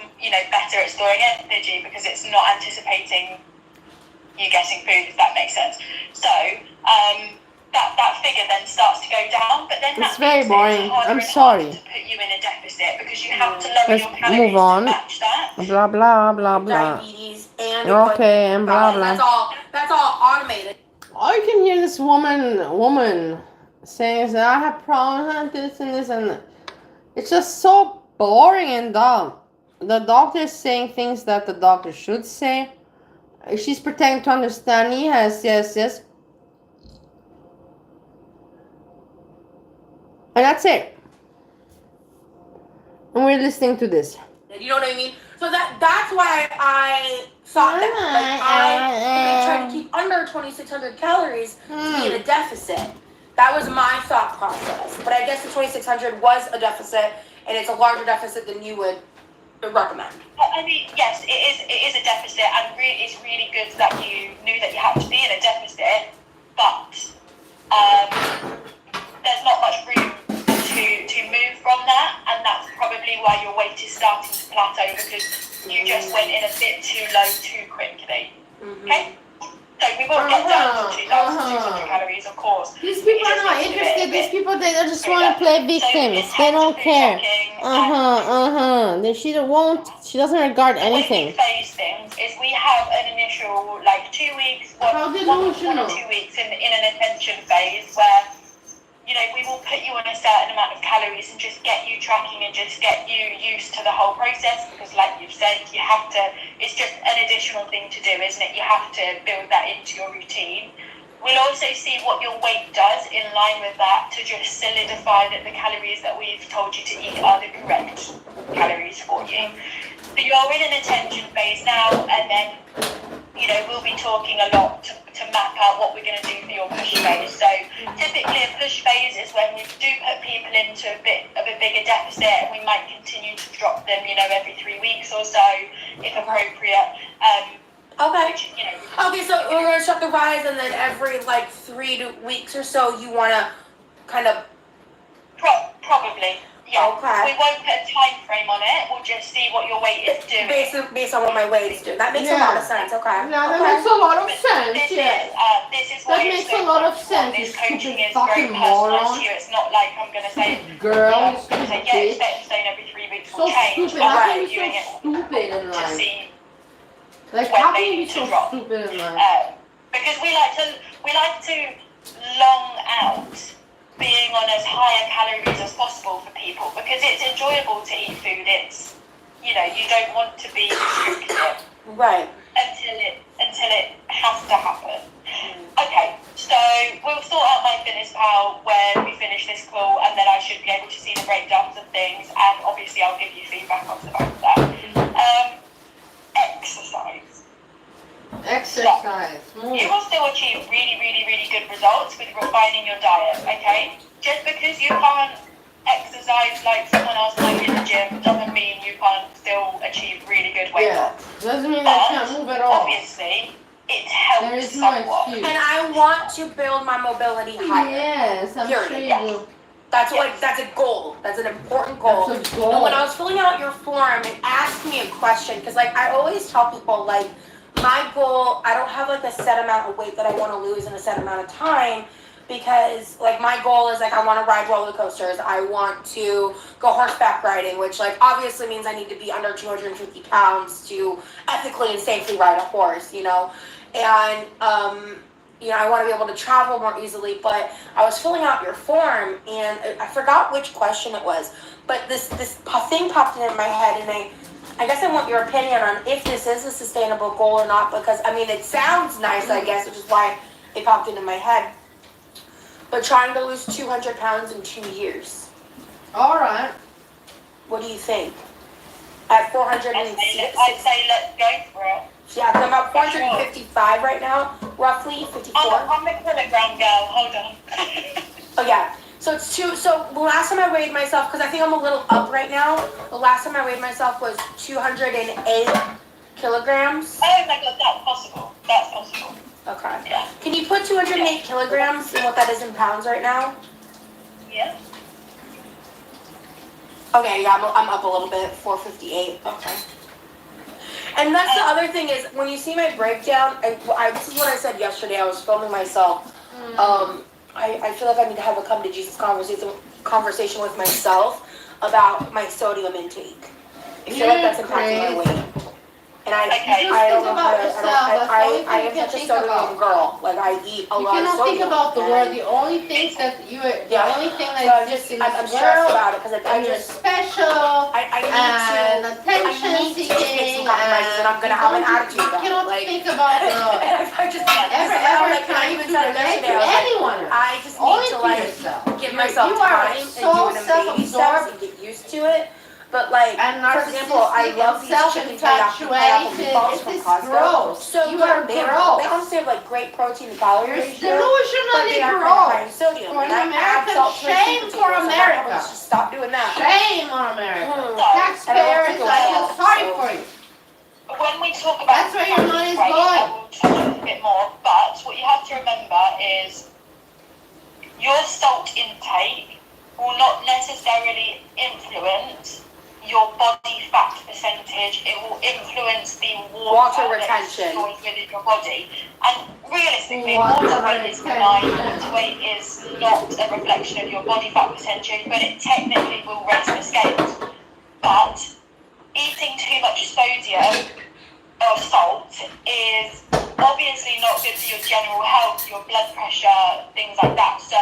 better at storing energy because it's not anticipating you getting food, if that makes sense. So that figure then starts to go down, but then It's that very means that boring. it's harder I'm and sorry. harder to put you in a deficit because you have to lower Let's your calories move on. to match that. Blah blah blah blah. Diabetes and Okay, and blah blah. That's all automated. All you can hear this woman saying is that I have problems and this and it's just so boring and dumb. The doctor is saying things that the doctor should say. She's pretending to understand. Yes. And that's it. And we're listening to this. You know what I mean? So that's why I thought that I try to keep under 2,600 calories to be in a deficit. That was my thought process. But I guess the 2,600 was a deficit, and it's a larger deficit than you would recommend. I mean, yes, it is a deficit, and it's really good that you knew that you had to be in a deficit, but there's not much room to move from that, and that's probably why your weight is starting to plateau because you just went in a bit too low too quickly. Okay? So we will get down to 2,600 calories, of course. These people are not interested. These people, they just want to play victims. They don't care. She doesn't regard anything. The way we phase things is we have an initial 2 weeks, one or 2 weeks in an attention phase where we will put you on a certain amount of calories and just get you tracking and just get you used to the whole process because like you've said, you have to, it's just an additional thing to do, isn't it? You have to build that into your routine. We'll also see what your weight does in line with that to just solidify that the calories that we've told you to eat are the correct calories for you. So you're in an attention phase now, and then we'll be talking a lot to map out what we're going to do for your push phase. So typically a push phase is when we do put people into a bit of a bigger deficit, and we might continue to drop them, every 3 weeks or so, if appropriate. Okay. Which, Okay, so we're going to shut the rise, and then every 3 weeks or so, you want to kind of... Probably. Yeah. Okay. We won't put a time frame on it. We'll just see what your weight is doing. Based on what my weight is doing. That makes a lot of sense. Okay. Yeah, that makes a lot of sense. This is why that makes a lot of sense. This You coaching stupid is very fucking personalised moron. to you. It's not like I'm going to say, Girl, I'm you going to say, stupid yeah, it's staying every 3 weeks So will change. stupid. But How we're can you doing be it so stupid in to life? see How they can you be need to so drop. stupid in life? Because we like to long out being on as high a calories as possible for people because it's enjoyable to eat food. It's you don't want to be restricted Right. until it has to happen. Okay, so we'll sort out my fitness pal when we finish this call, and then I should be able to see the breakdowns of things, and obviously I'll give you feedback off the back of that. Exercise. You will still achieve really, really, really good results with refining your diet, okay? Just because you can't exercise like someone else might in the gym doesn't mean you can't still achieve really good weight loss. Doesn't mean I can't move at all. Obviously, it helps There is no somewhat. excuse. And I want to build my mobility higher. Yes, I'm sure you do. That's that's a goal. That's an important goal. That's a goal. And when I was filling out your form, it asked me a question because I always tell people my goal, I don't have a set amount of weight that I want to lose in a set amount of time because my goal is I want to ride roller coasters. I want to go horseback riding, which obviously means I need to be under 250 pounds to ethically and safely ride a horse, and I want to be able to travel more easily, but I was filling out your form and I forgot which question it was, but this thing popped into my head, and I guess I want your opinion on if this is a sustainable goal or not, because it sounds nice, I guess, which is why it popped into my head. But trying to lose 200 pounds in 2 years. All right. What do you think? At 406? I'd say let's go for it. Yeah, I'm about 455 right now, roughly 54. I'm a kilogram girl. Hold on. Oh yeah. So it's so the last time I weighed myself, because I think I'm a little up right now, the last time I weighed myself was 208 kilograms. Oh my god, that's possible. That's possible. Okay. Yeah. Can you put 208 kilograms and what that is in pounds right now? Yeah. Okay, yeah, I'm up a little bit, 4:58. Okay. And that's the other thing is when you see my breakdown, this is what I said yesterday. I was filming myself. I feel like I need to have a come to Jesus conversation with myself about my sodium intake. I feel like that's impacting my weight. And I don't know how to. I am such a sodium girl. Like I eat a lot of You cannot think sodium. about the world. The only thing that exists in I'm this stressed world, about it because and you're special, I and attention need to make some seeking, compromises, and I'm gonna have an attitude you about it. cannot Like, think about and if I just ever like, I trying even to said relate yesterday, to I was like, anyone else. I just need Only to to like yourself. give myself You are time and so do it in baby steps self-absorbed and get used to it. But like, and for example, I narcissistic love and these chicken teriyaki self-infatuated. meatballs It from is Costco. gross. So You good. are They gross. honestly have like great protein to calorie You're ratio, but they delusionally are kind of high in gross. sodium. For And an I add American, salt to my sweet shame potatoes, for so I America. probably should stop doing that. Shame on America. And Taxpayers, I feel sorry for you. When we talk about That's where your money is weight, going. I will touch on it a bit more, but what you have to remember is your salt intake will not necessarily influence your body fat percentage. It will influence the water retention that is stored within your body. And realistically, Water water weight is benign. Water weight is not a reflection of your body fat percentage, but it technically will raise the scales. But eating too much sodium or salt is obviously not good for your general health, your blood pressure, things like that. So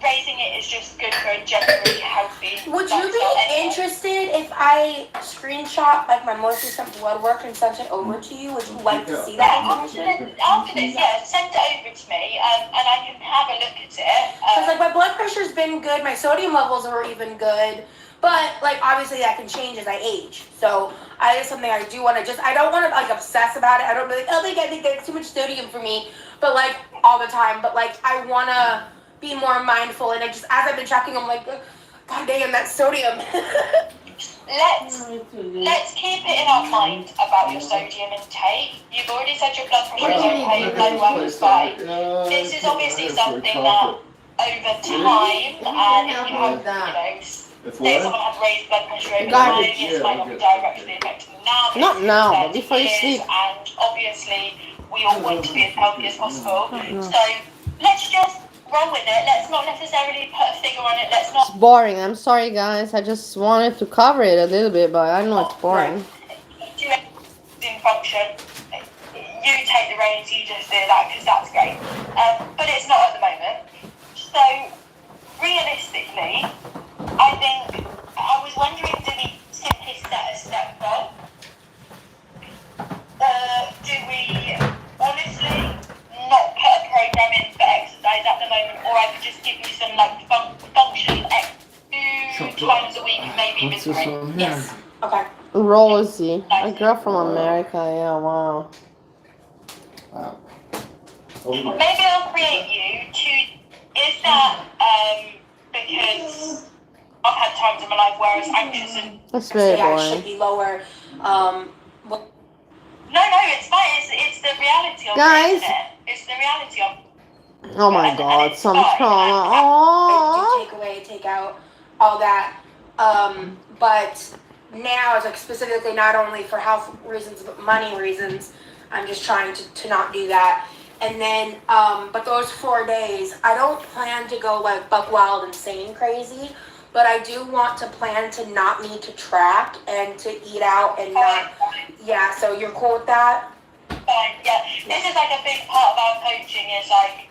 raising it is just good for a generally healthy would you be interested if I screenshot like my most recent blood work and sent it over to you? Would you like to see that information? After this, yeah, send it over to me and I can have a look at it. Because like my blood pressure's been good, my sodium levels were even good, but like obviously that can change as I age. So that is something I do want to I don't want to like obsess about it. I don't really, I think there's too much sodium for me, but like all the time. But like I want to be more mindful, and as I've been tracking, I'm like, God damn, that sodium. Let's keep it in our mind about your sodium intake. You've already said your blood pressure is okay, your blood work is fine. This is obviously something that over time, and if you have, say someone had raised blood pressure over time, this might not be directly affecting them now, Not now, but before you sleep. And obviously, we all want to be as healthy as possible. So let's just roll with it. Let's not necessarily put a figure on it. Let's not. It's boring. I'm sorry, guys. I just wanted to cover it a little bit, but I know it's boring. In function. You take the reins. You just do that because that's great. But it's not at the moment. So realistically, I think I was wondering, do we simply set a step goal, or do we honestly not put a program in for exercise at the moment, or I could just give you some like functional exercise 2 times a week, maybe What's this on here? Yes. Okay. Rosie, a girl from America. Yeah, wow. Wow. Maybe I'll create you to. Is that because I've had times in my life where I was anxious and. That's very Yeah, it should boring. be lower. No, it's fine. It's the reality of Guys. it, isn't it? It's the reality of. Oh my God, some trauma. I Aww. do take away, take out, all that. But now, it's like specifically not only for health reasons but money reasons, I'm just trying to not do that. And then, but those 4 days, I don't plan to go like buck wild, insane, crazy. But I do want to plan to not need to track and to eat out and not. Yeah, so you're cool with that? Fine, yeah. This is like a big part of our coaching is like,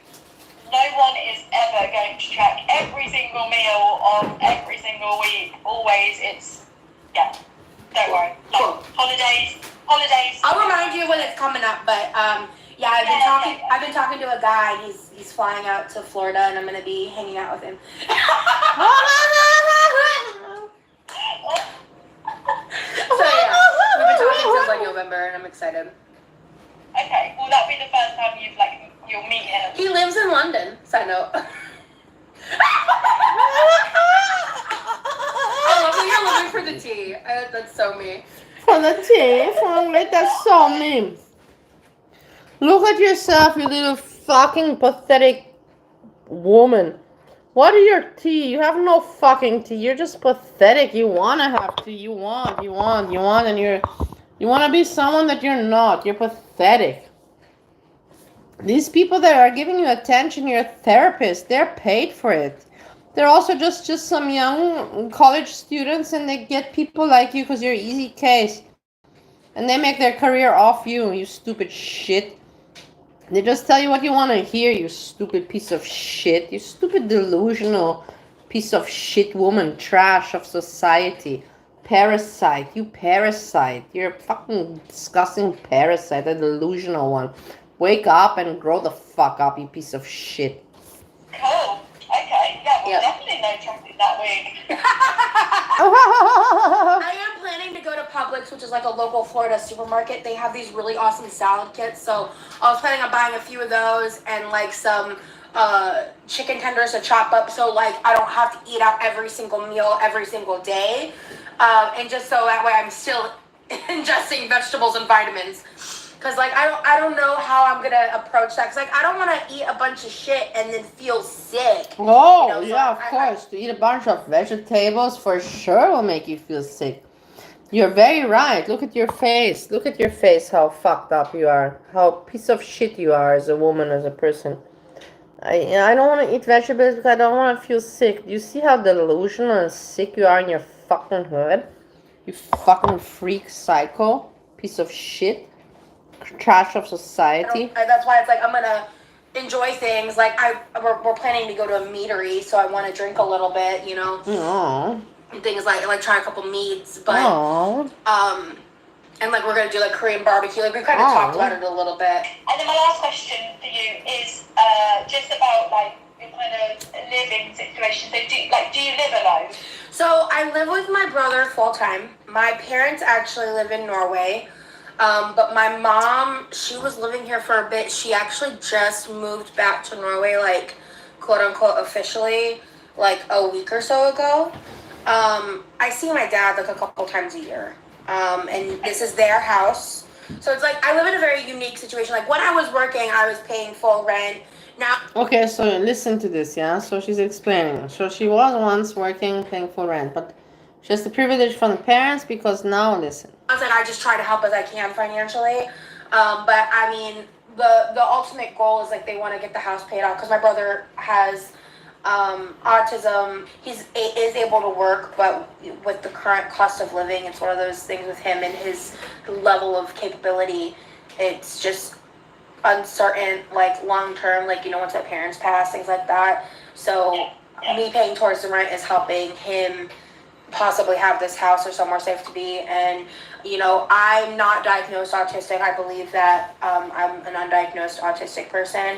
no one is ever going to track every single meal of every single week. Always, it's, yeah, don't worry. Like, Cool. Holidays. I'll remind you when it's coming up, but yeah, I've been talking to a guy, he's flying out to Florida and I'm gonna be hanging out with him. So yeah, we've been talking since like November and I'm excited. Okay, will that be the first time you'll meet him? He lives in London, side note. I love that you're living for the tea. That's so me. For the tea, that's so mean. Look at yourself, you little fucking pathetic woman. What are your tea? You have no fucking tea. You're just pathetic. You wanna have tea. You want, and you wanna be someone that you're not. You're pathetic. These people that are giving you attention, you're a therapist. They're paid for it. They're also just some young college students, and they get people like you because you're easy case, and they make their career off you. You stupid shit. They just tell you what you want to hear, you stupid piece of shit. You stupid delusional piece of shit woman. Trash of society. Parasite. You parasite. You're a fucking disgusting parasite. A delusional one. Wake up and grow the fuck up, you piece of shit. Cool. Okay. Yeah, well, definitely no trumpet that week. I am planning to go to Publix, which is like a local Florida supermarket. They have these really awesome salad kits, so I was planning on buying a few of those and like some chicken tenders to chop up, so like I don't have to eat out every single meal every single day, and just so that way I'm still ingesting vegetables and vitamins. Cause like I don't know how I'm gonna approach that. Cause like I don't want to eat a bunch of shit and then feel sick. Oh, you know? So yeah, of course. To eat a bunch of vegetables for sure will make you feel sick. You're very right. Look at your face. Look at your face, how fucked up you are. How piece of shit you are as a woman, as a person. I don't want to eat vegetables because I don't want to feel sick. Do you see how delusional and sick you are in your fucking head? You fucking freak psycho. Piece of shit. Trash of society. That's why it's like I'm gonna enjoy things. Like we're planning to go to a meadery, so I want to drink a little bit, you know. Aww. And things like try a couple meats, but Aww. and like we're gonna do like Korean barbecue. Like we kind of talked about it a little bit. And then my last question for you is just about like your kind of living situation. So do you live alone? So I live with my brother full time. My parents actually live in Norway. But my mom, she was living here for a bit. She actually just moved back to Norway, like, quote unquote, officially, like a week or so ago. I see my dad like a couple times a year. And this is their house. So it's like, I live in a very unique situation. Like, when I was working, I was paying full rent. Now. Okay, so listen to this, yeah? So she's explaining. So she was once working, paying full rent, but she has the privilege from the parents because now, listen. I was like, I just try to help as I can financially. But I mean, the ultimate goal is like they want to get the house paid off because my brother has autism. Is able to work, but with the current cost of living, it's one of those things with him and his level of capability. It's just uncertain, like long term, like, you know, once their parents pass, things like that. So me paying towards the rent is helping him possibly have this house or somewhere safe to be. And you know, I'm not diagnosed autistic. I believe that I'm an undiagnosed autistic person.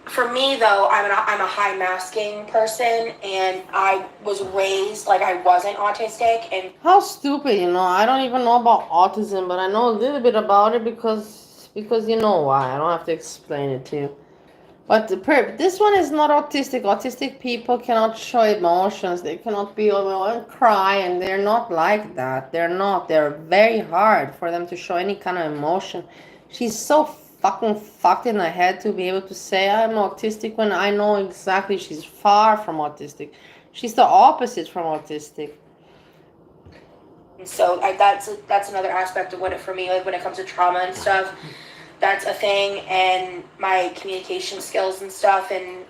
For me though, I'm a high masking person, and I was raised like I wasn't autistic. And how stupid, you know. I don't even know about autism, but I know a little bit about it because you know why. I don't have to explain it to you. But this one is not autistic. Autistic people cannot show emotions. They cannot be and cry, and they're not like that. They're not. They're very hard for them to show any kind of emotion. She's so fucking fucked in the head to be able to say I'm autistic when I know exactly she's far from autistic. She's the opposite from autistic. So that's another aspect of for me, like when it comes to trauma and stuff. That's a thing, and my communication skills and stuff, and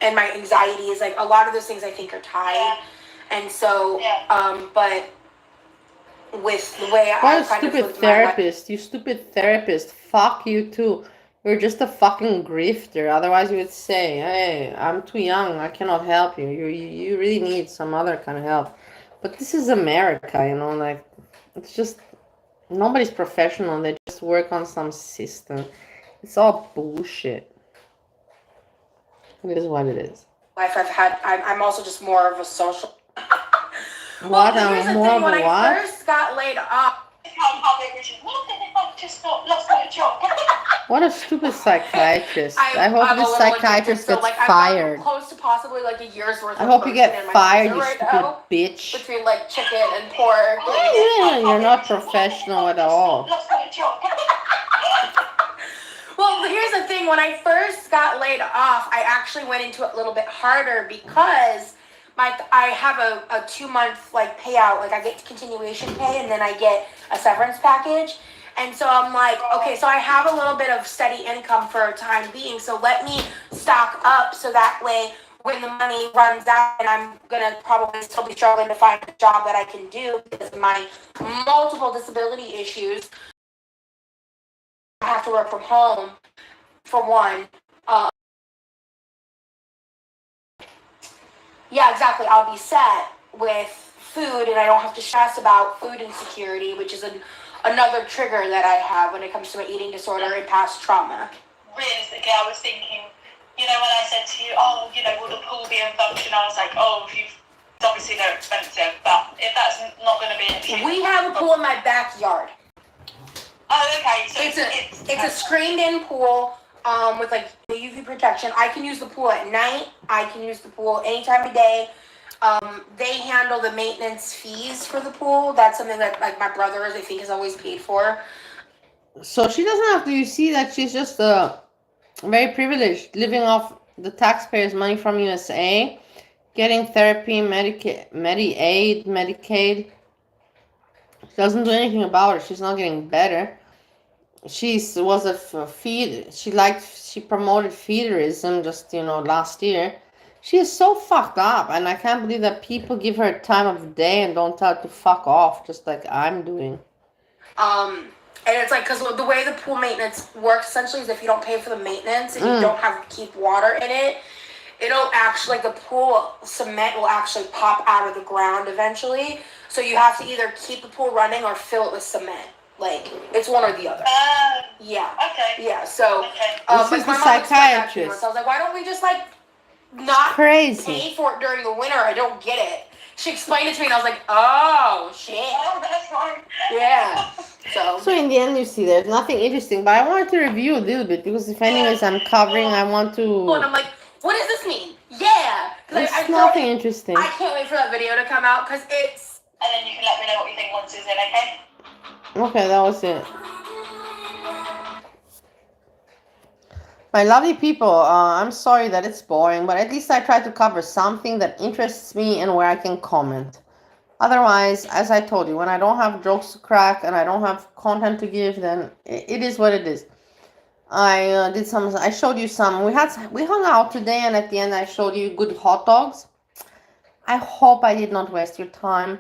my anxiety is like a lot of those things I think are tied, and so but with the way I kind of stupid therapist, you stupid therapist, fuck you too. You're just a fucking grifter. Otherwise, you would say, "Hey, I'm too young. I cannot help you. You really need some other kind of help." But this is America, you know. Like, it's just. Nobody's professional. They just work on some system. It's all bullshit. It is what it is. Life I've had. I'm also just more of a social. What? I'm more of a what? When I first got laid off. Just not lost my job. What a stupid psychiatrist. I hope this psychiatrist gets fired. I'm close to possibly like a year's worth. I hope you get fired, you stupid bitch. Between like chicken and pork. Yeah, you're not professional at all. Well, here's the thing. When I first got laid off, I actually went into it a little bit harder because I have a 2 month like payout. Like I get continuation pay and then I get a severance package. And so I'm like, okay, so I have a little bit of steady income for a time being. So let me stock up so that way when the money runs out and I'm gonna probably still be struggling to find a job that I can do because of my multiple disability issues. I have to work from home for one. Yeah, exactly. I'll be set with food and I don't have to stress about food insecurity, which is another trigger that I have when it comes to my eating disorder and past trauma. Realistically, I was thinking, when I said to you, will the pool be in function? I was like, obviously they're expensive, but if that's not going to be an issue. We have a pool in my backyard. Oh, okay. So it's a screened-in pool with like the UV protection. I can use the pool at night. I can use the pool any time of day. They handle the maintenance fees for the pool. That's something that like my brother, I think, has always paid for. So she doesn't have to. You see that she's just very privileged, living off the taxpayers' money from USA, getting therapy, Medicaid. She doesn't do anything about it. She's not getting better. She was a feed. She promoted feederism just last year. She is so fucked up, and I can't believe that people give her time of day and don't tell her to fuck off, just like I'm doing. And it's like, because the way the pool maintenance works essentially is if you don't pay for the maintenance and you don't have to keep water in it, it'll actually, like the pool cement will actually pop out of the ground eventually. So you have to either keep the pool running or fill it with cement. Like, it's one or the other. Yeah. Okay. Yeah, so. This is the psychiatrist. So I was like, why don't we just, like, not pay for it during the winter? I don't get it. She explained it to me and I was like, oh, shit. Oh, that's fine. Yeah. So in the end, you see, there's nothing interesting, but I wanted to review a little bit because if anyways I'm covering, I want to. And I'm like, what does this mean? Yeah. It's nothing interesting. I can't wait for that video to come out because it's. And then you can let me know what you think once it's in, okay? Okay, that was it. My lovely people, I'm sorry that it's boring, but at least I try to cover something that interests me and where I can comment. Otherwise, as I told you, when I don't have jokes to crack and I don't have content to give, then it is what it is. I showed you some. We hung out today, and at the end I showed you good hot dogs. I hope I did not waste your time,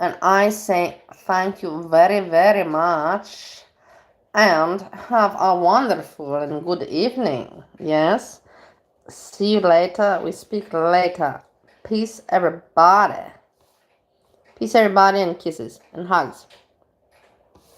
and I say thank you very, very much, and have a wonderful and good evening. Yes. See you later. We speak later. Peace, everybody. Peace, everybody, and kisses and hugs.